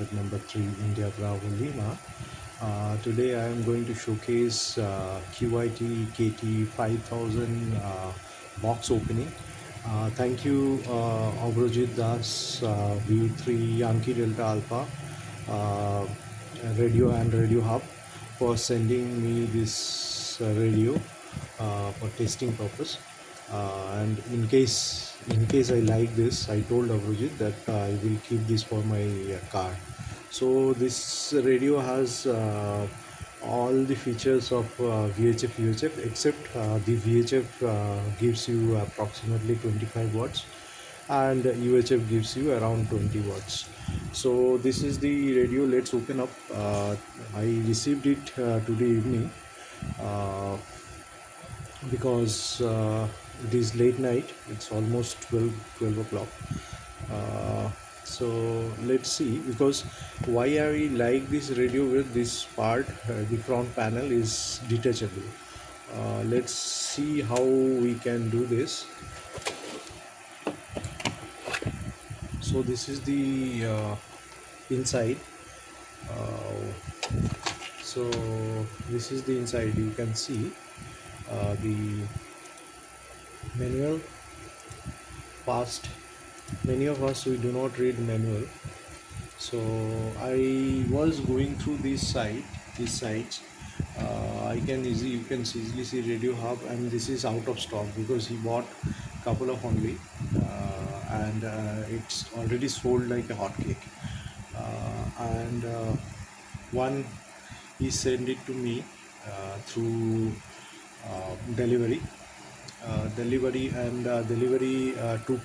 flight number 3 India Bravo Lima. Today I am going to showcase QYT KT5000 box opening. Thank you Avrojit Das, V3 Yankee Delta Alpha Radio and Radio Hub for sending me this radio for testing purpose. And in case I like this, I told Avrojit that I will keep this for my car. So this radio has all the features of VHF UHF, except the VHF gives you approximately 25 watts and UHF gives you around 20 watts. So this is the radio. Let's open up. I received it today evening because it is late night. It's almost 12 o'clock. So let's see, because why I like this radio with this part, the front panel is detachable. Let's see how we can do this. So this is the inside. So this is the inside. You can see the manual. Past many of us, we do not read manual, so I was going through these sites. You can easily see Radio Hub, and this is out of stock because he bought couple of only, and it's already sold like a hotcake. And one, he sent it to me through delivery, and delivery took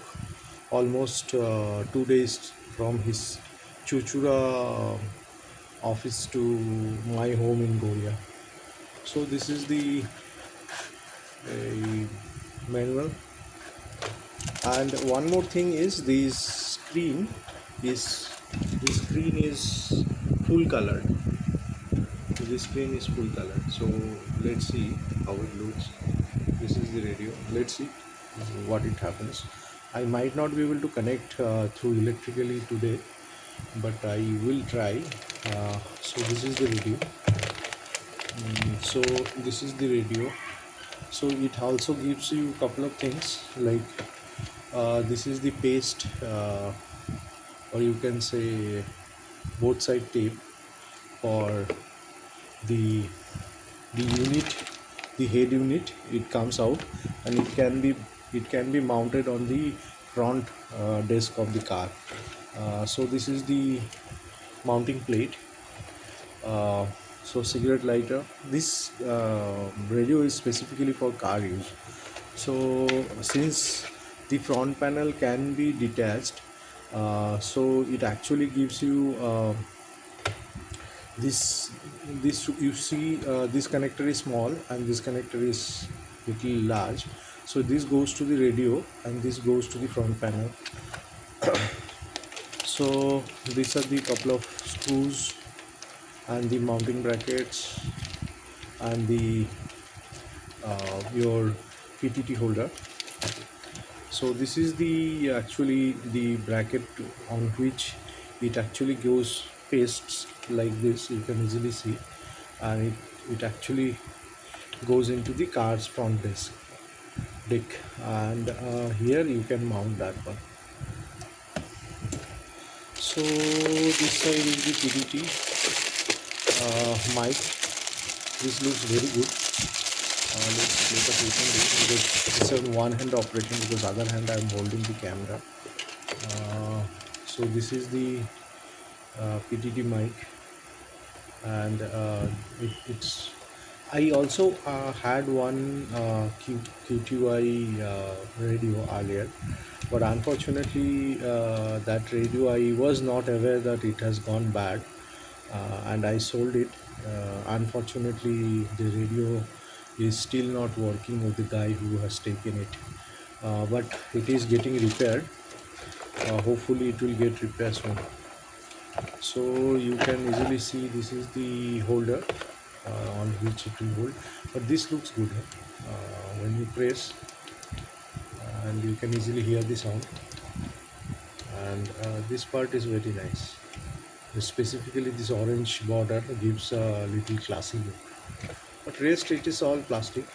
almost 2 days from his Chuchura office to my home in Goria. So this is the manual. And one more thing is, this screen is full colored. This screen is full colored. So let's see how it looks. This is the radio. Let's see what it happens. I might not be able to connect through electrically today, but I will try. So this is the radio. So this is the radio. So it also gives you a couple of things, like this is the paste, or you can say both side tape for the unit, the head unit. It comes out, and it can be mounted on the front desk of the car. So this is the mounting plate. So cigarette lighter. This radio is specifically for car use. So since the front panel can be detached, so it actually gives you this you see, this connector is small and this connector is little large. So this goes to the radio and this goes to the front panel. So these are the couple of screws and the mounting brackets and the your PTT holder. So this is the actually the bracket on which it actually goes pastes like this. You can easily see, and it actually goes into the car's front deck, and here you can mount that one. So this side is the PTT mic. This looks very good. Let's make a open this, because it's a one hand operation, because other hand I am holding the camera. So this is the PTT mic, and it's I also had one QTY radio earlier, but unfortunately that radio, I was not aware that it has gone bad, and I sold it. Unfortunately, the radio is still not working with the guy who has taken it, but it is getting repaired. Hopefully it will get repaired soon. So you can easily see, this is the holder on which it will hold, but this looks good when you press, and you can easily hear the sound, and this part is very nice. Specifically this orange border gives a little classy look, but rest it is all plastic.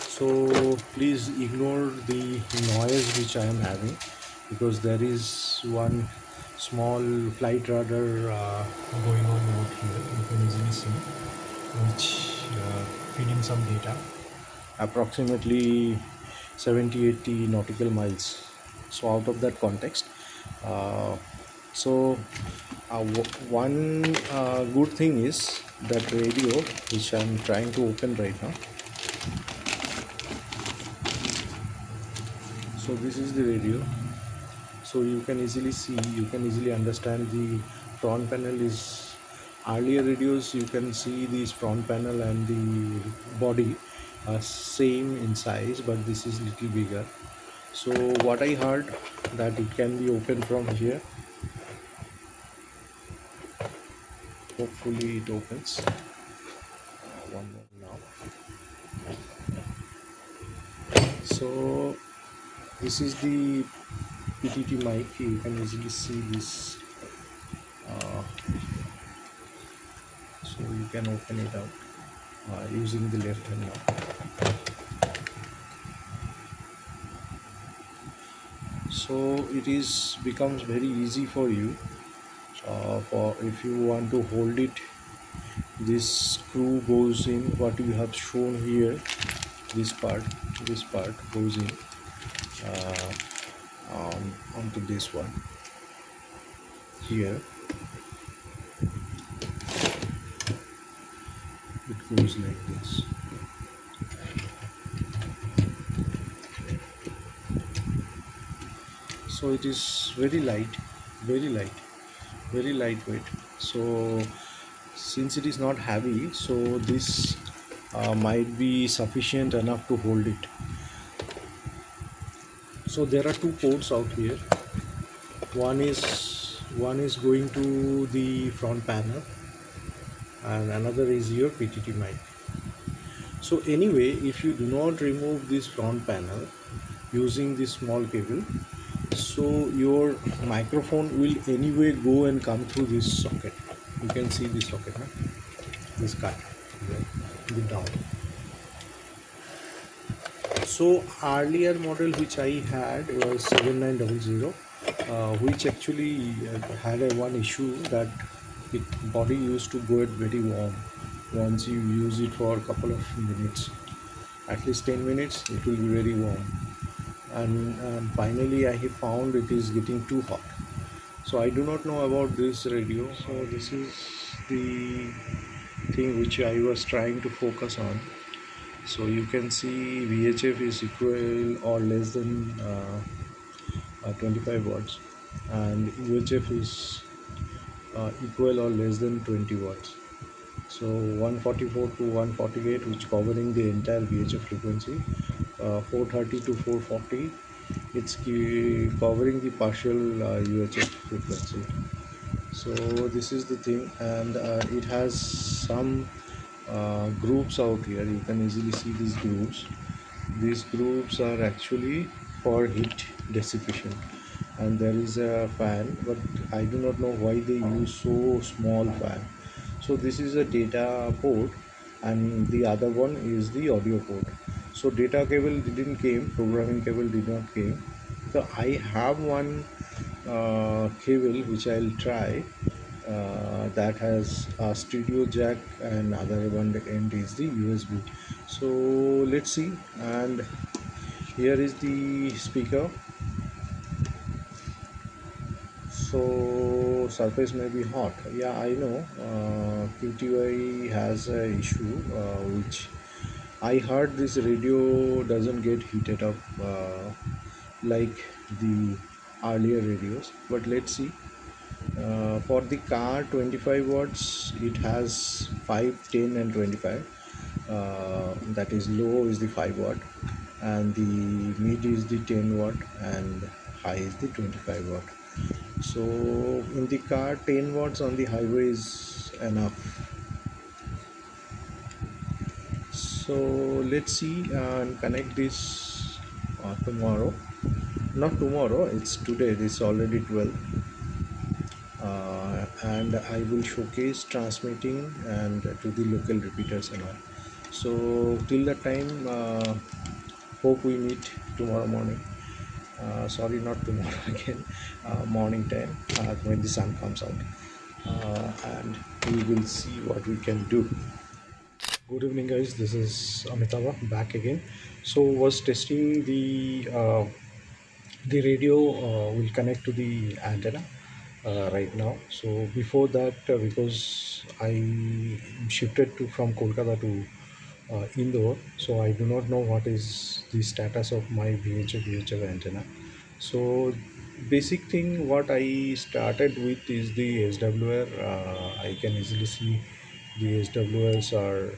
So please ignore the noise which I am having, because there is one small flight radar going on out here. You can easily see, which feeding some data, approximately 70-80 nautical miles. So out of that context, uh, so one good thing is that radio which I'm trying to open right now. So this is the radio. So you can easily see, you can easily understand the front panel is, earlier radios you can see this front panel and the body are same in size, but this is little bigger. So what I heard that it can be opened from here. Hopefully it opens. One more now. So this is the PTT mic. You can easily see this. Uh, so you can open it out using the left hand now. So it is becomes very easy for you, for if you want to hold it. This screw goes in, what you have shown here, this part goes in uh, onto this one here. It goes like this. So it is very light, very light, very lightweight. So since it is not heavy, so this might be sufficient enough to hold it. So there are two ports out here. One is going to the front panel, and another is your PTT mic. So anyway, if you do not remove this front panel using this small cable, so your microphone will anyway go and come through this socket. You can see this socket, huh? This cut, the down. So earlier model which I had was 7900, which actually had a one issue that it body used to go very warm once you use it for a couple of minutes, at least 10 minutes it will be very warm, and finally I found it is getting too hot. So I do not know about this radio. So this is the thing which I was trying to focus on. So you can see VHF is equal or less than 25 watts, and UHF is equal or less than 20 watts. So 144 to 148, which covering the entire VHF frequency, 430 to 440, it's covering the partial UHF frequency. So this is the thing, and it has some groups out here. You can easily see these groups. These groups are actually for heat dissipation, and there is a fan, but I do not know why they use so small fan. So this is a data port, and the other one is the audio port. So data cable didn't came, programming cable did not came. So I have one cable which I'll try, that has a stereo jack, and other one end is the USB. So let's see. And here is the speaker. So surface may be hot, yeah, I know. QTY has a issue, which I heard this radio doesn't get heated up like the earlier radios, but let's see. For the car 25 watts, it has 5, 10 and 25. That is low is the 5 watt, and the mid is the 10 watt, and high is the 25 watt. So in the car 10 watts on the highway is enough. So let's see and connect this tomorrow. not tomorrow, it's today. This is already 12, and I will showcase transmitting and to the local repeaters and all. So till that time, hope we meet tomorrow morning. Sorry, not tomorrow again, morning time, when the sun comes out, and we will see what we can do. Good evening, guys. This is Amitava back again. So was testing the radio will connect to the antenna right now. So before that, because I shifted to from Kolkata to Indore, so I do not know what is the status of my VHF antenna. So basic thing what I started with is the SWR. I can easily see the SWRs are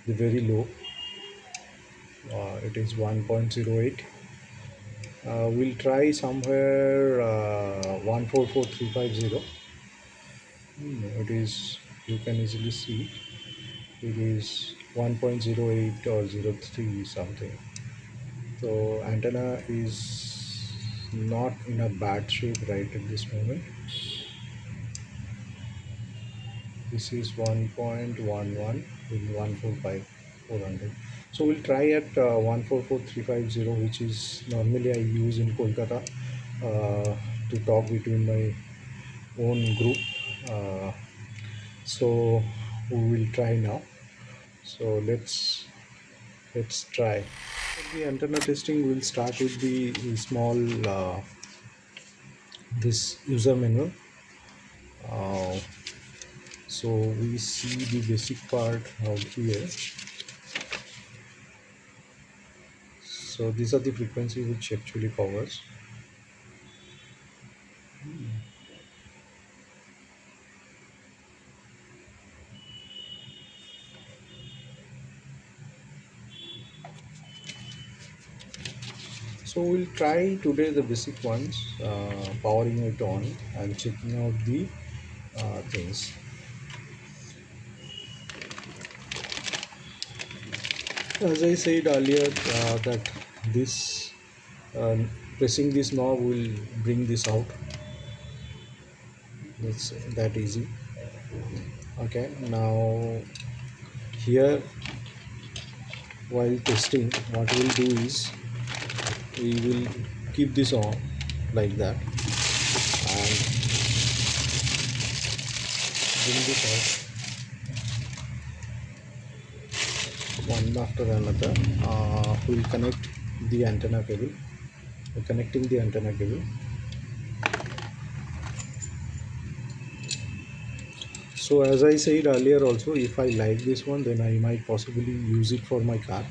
the very low. It is 1.08. We'll try somewhere 144350. It is, you can easily see it is 1.08 or 03 something. So antenna is not in a bad shape right at this moment. This is 1.11 in 145 400. So we'll try at 144350, which is normally I use in Kolkata to talk between my own group. Uh, so we will try now. So let's try. For the antenna testing, we'll start with the small this user manual. Uh, so we see the basic part out here. So these are the frequency which actually covers. So we'll try today the basic ones, powering it on and checking out the things. As I said earlier, that this uh, pressing this knob will bring this out. It's that easy. Okay, now here while testing, what we'll do is we will keep this on like that and bring this out one after another. We'll connect the antenna cable. We're connecting the antenna cable. So as I said earlier also, if I like this one, then I might possibly use it for my car.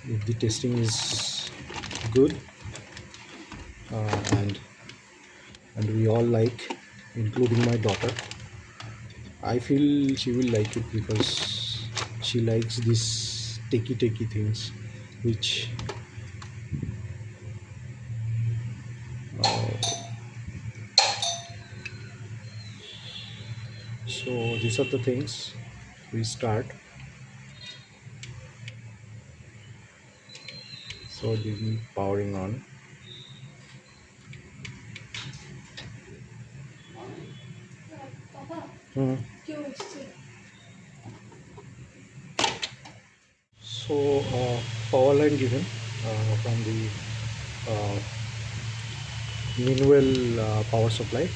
If the testing is good, and we all like, including my daughter, I feel she will like it because she likes these techie things, which so these are the things. We start. So the powering on. Hmm. So power line given from the uh, manual power supply.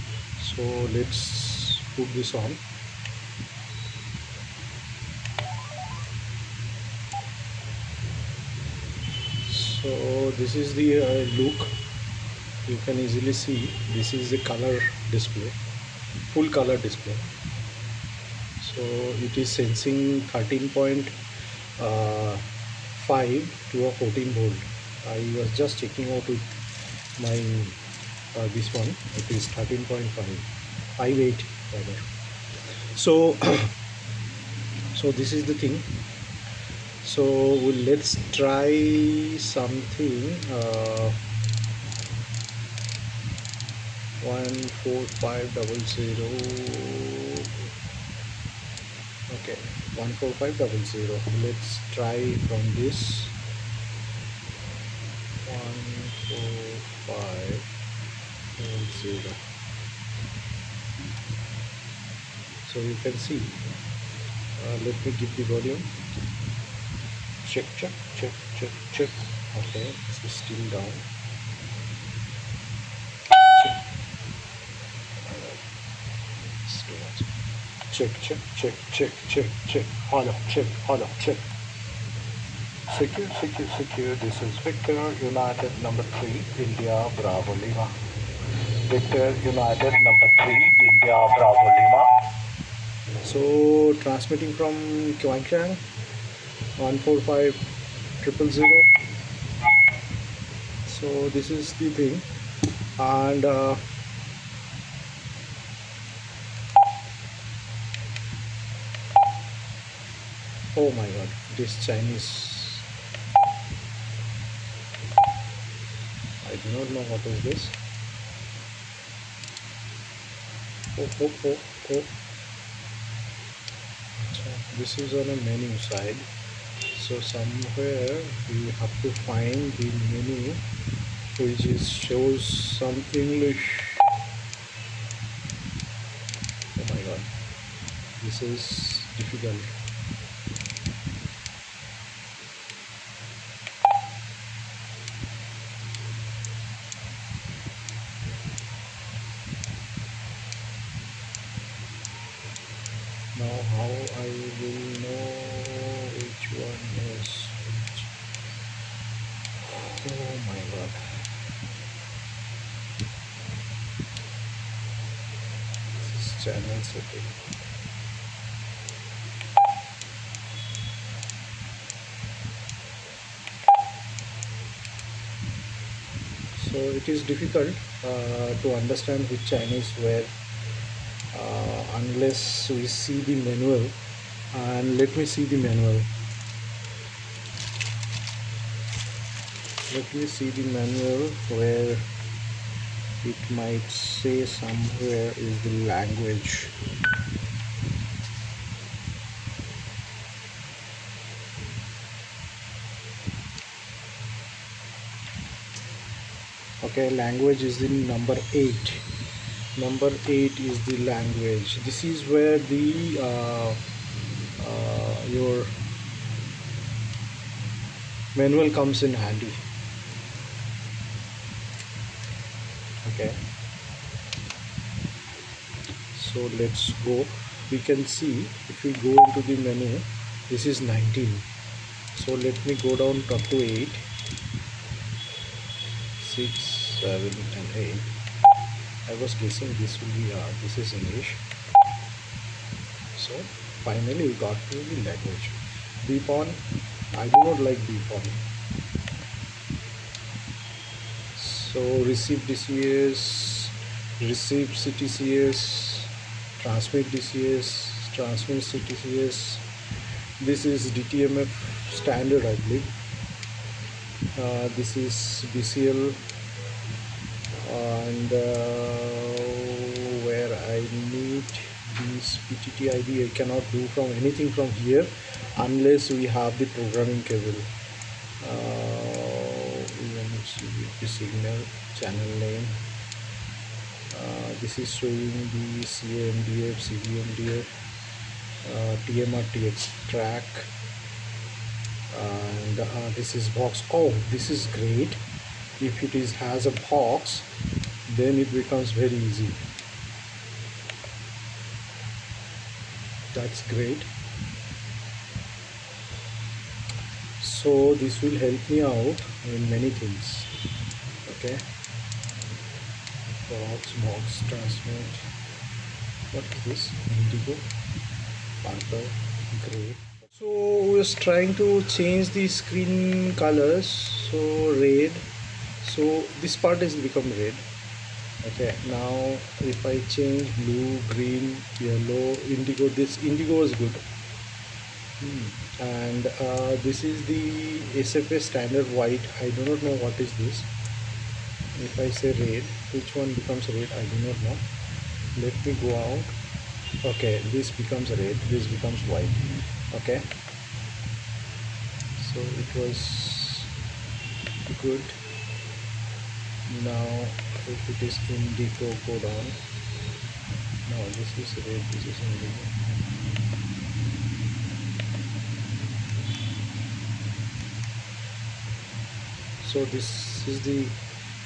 So let's put this on. So this is the look. You can easily see this is the color display, full color display. So it is sensing 13.5 to a 14 volt. I was just checking out with my this one. It is 13.5, 58 rather. So so this is the thing. So let's try something. 14500. Okay, 14500. Let's try from this. 145.0. So you can see, let me give the volume. Check, check, check, check, check. Okay, this is still down. It's too much. Check, check, check, check, check, check. Hello, check, hello, check. Secure, secure, secure. This is Victor United number 3, India Bravo Lima. Victor United number 3, India Bravo Lima. So transmitting from Kyongshan 145.000. So this is the thing, and oh my god, this Chinese, I do not know what is this. Oh, oh, oh, oh. So this is on a menu side. So somewhere we have to find the menu which is shows some English. Oh my god, this is difficult. Now how I will know which one is which? Oh my god. This is channel setting. So it is difficult to understand which Chinese where unless we see the manual. And let me see the manual. Let me see the manual where it might say somewhere is the language. Okay, language is in number 8. Number 8 is the language. This is where the your manual comes in handy. Okay, so let's go. We can see if we go into the menu, this is 19. So let me go down top to 8, 6, 7 and 8. I was guessing this will be this is English. So finally we got to the language. Beep on. I do not like beep on. So receive DCS, receive CTCS, transmit DCS, transmit CTCS. This is DTMF standard, I believe. This is BCL, and where I need this PTT ID, I cannot do from anything from here unless we have the programming cable. The signal channel name. This is showing the CAMDF, CBMDF, TMRTX track, and this is box. Oh, this is great. If it is has a box, then it becomes very easy. That's great. So this will help me out in many things. Okay, box transmit. What is this? Indigo, purple, gray. So we was trying to change the screen colors. So red. So this part has become red. Okay, now if I change blue, green, yellow, indigo, this indigo is good. And this is the SFA standard white. I do not know what is this. If I say red, which one becomes red? I do not know. Let me go out. Okay, this becomes red, this becomes white. Okay, so it was good. Now if it is indigo, go down. No, this is red, this is indigo. So this is the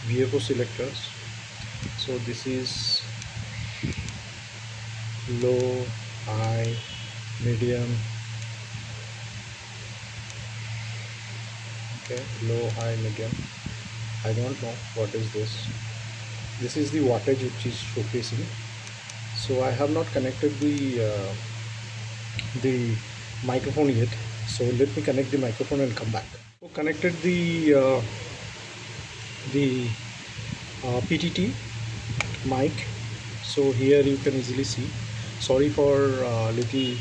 VFO selectors. So this is low, high, medium. Okay, low, high, medium. I don't know what is this. This is the wattage which is showcasing. So I have not connected the microphone yet. So let me connect the microphone and come back. So connected the PTT mic. So here you can easily see. Sorry for little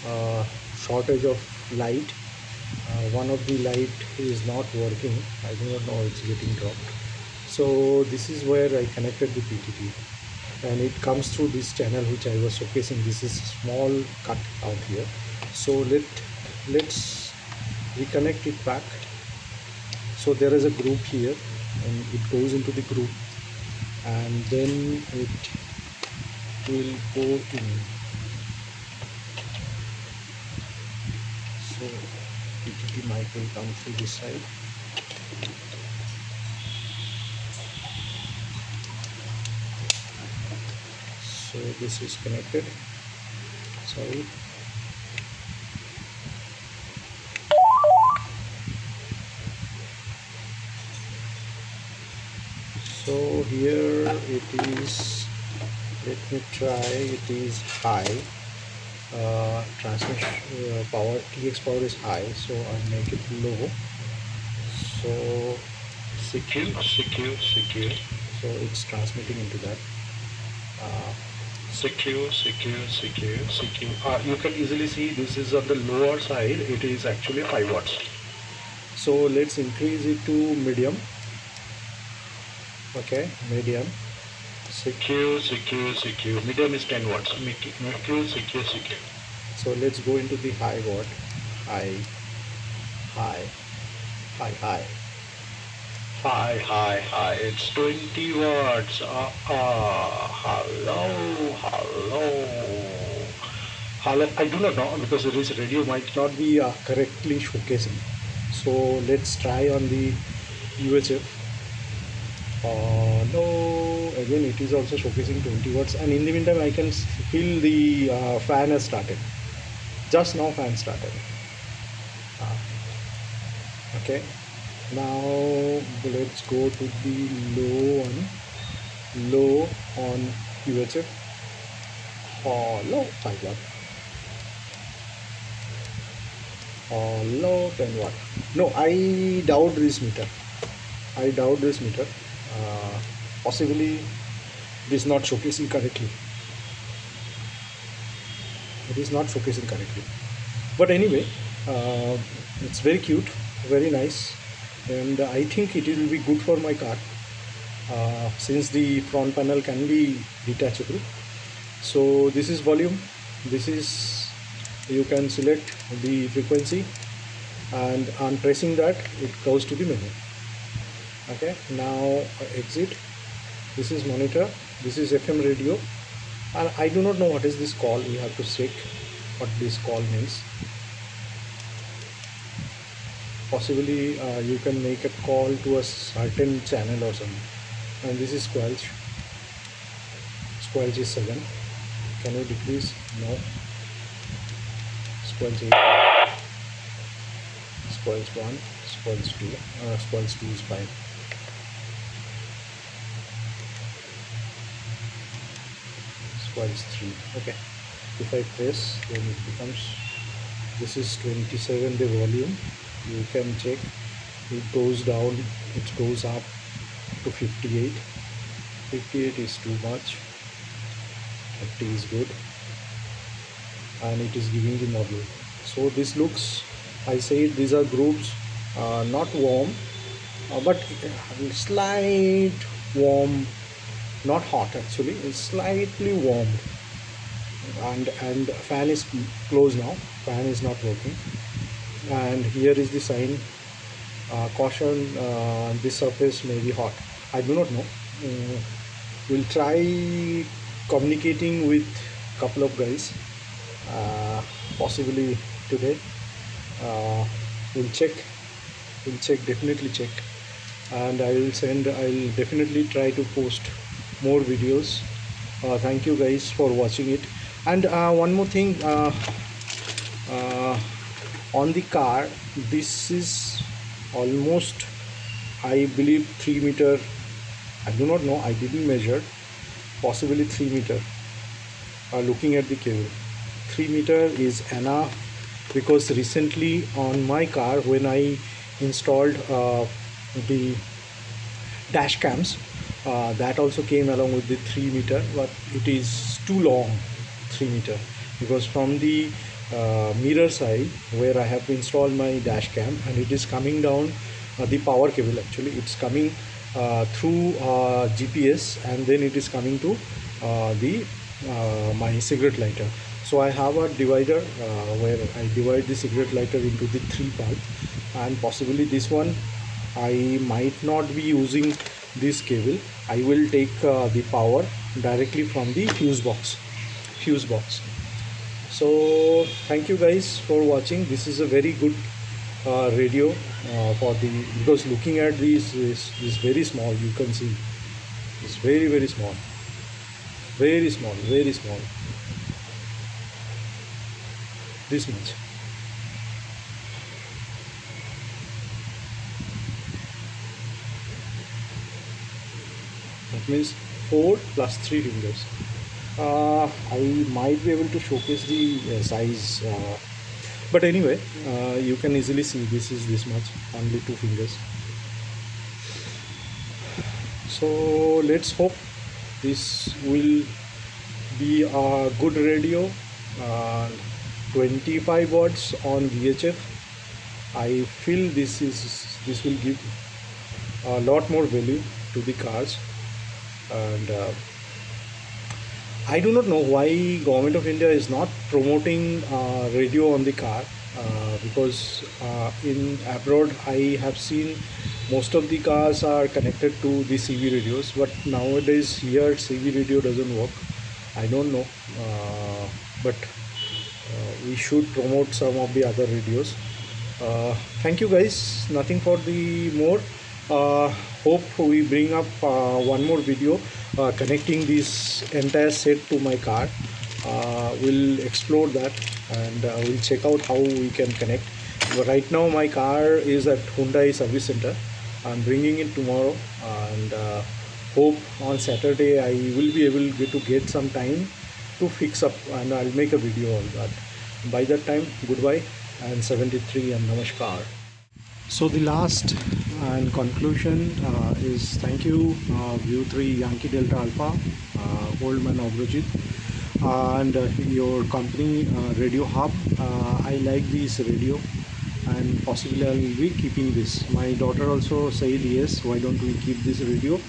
uh, shortage of light. One of the light is not working. I do not know, it's getting dropped. So this is where I connected the PTT, and it comes through this channel which I was showcasing. This is small cut out here. So let's reconnect it back. So there is a group here, and it goes into the group, and then it will go in. So PTT mic will come through this side. So this is connected. Sorry. So here it is. Let me try. It is high. Transmission power, TX power is high, so I make it low. So secure. So it's transmitting into that. Secure. You can easily see this is on the lower side. It is actually 5 watts. So let's increase it to medium. Okay, medium. Secure. Medium is 10 watts. Secure. So let's go into the high watt. High. High. High. It's 20 watts. Hello. I do not know because this radio might not be correctly showcasing. So let's try on the UHF. No, again it is also showcasing 20 watts, and in the meantime I can feel the fan has started. Just now fan started. Okay, now let's go to the low on UHF. Low 5 watt. Low 10 watt. No, I doubt this meter. Possibly it is not showcasing correctly. But anyway, it's very cute, very nice, and I think it will be good for my car, since the front panel can be detachable. So this is volume, this is, you can select the frequency, and on pressing that it goes to the menu. Okay, now exit. This is monitor, this is FM radio, and I do not know what is this call. We have to check what this call means. Possibly you can make a call to a certain channel or something. And this is squelch is 7. Can you decrease? No. Squelch 8, squelch 1, squelch 2, squelch 2 is 5, squelch 3. Okay, if I press, then it becomes, this is 27 the volume. You can check, it goes down, it goes up to 58. 58 is too much, 30 is good, and it is giving the module. So this looks, I said these are groups, not warm, but slight warm, not hot actually, it's slightly warm, and fan is closed now, fan is not working, and here is the sign, caution, this surface may be hot. I do not know. We'll try communicating with couple of guys, possibly today. Uh, we'll check. We'll check. Definitely check. And I'll definitely try to post more videos. Thank you guys for watching it. And one more thing. Uh, on the car, this is almost, I believe, 3 meter. I do not know, I didn't measure. Possibly 3 meter. Looking at the cable, 3 meter is enough, because recently on my car, when I installed the dash cams, that also came along with the 3 meter, but it is too long, 3 meter, because from the mirror side where I have installed my dash cam, and it is coming down the power cable, actually it's coming through GPS, and then it is coming to the my cigarette lighter. So I have a divider where I divide the cigarette lighter into the three parts, and possibly this one I might not be using this cable. I will take the power directly from the fuse box. So thank you guys for watching. This is a very good radio for the, because looking at this is very small. You can see it's very small, very small. This much. That means 4 plus 3 fingers. I might be able to showcase the size, but anyway, you can easily see this is this much, only 2 fingers. So let's hope this will be a good radio. uh, 25 watts on VHF. I feel this will give a lot more value to the cars. And I do not know why government of India is not promoting radio on the car, because in abroad I have seen most of the cars are connected to the CV radios, but nowadays here CV radio doesn't work. I don't know, but we should promote some of the other radios. Thank you guys. Nothing for the more. Uh, Hope we bring up one more video connecting this entire set to my car. We'll explore that, and we'll check out how we can connect. But right now my car is at Hyundai service center. I'm bringing it tomorrow, and hope on Saturday I will be able to get some time to fix up, and I'll make a video on that. By that time, goodbye and 73 and namaskar. So the last and conclusion is thank you, View 3 Yankee Delta Alpha, Old Man Agrojit, and your company, Radio Hub. I like this radio, and possibly I will be keeping this. My daughter also said yes, why don't we keep this radio?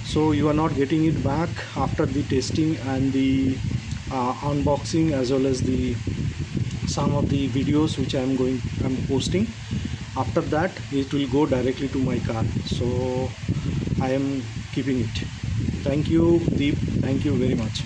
So you are not getting it back after the testing and the unboxing, as well as the some of the videos which I'm posting. After that it will go directly to my car, so I am keeping it. Thank you, Deep. Thank you very much.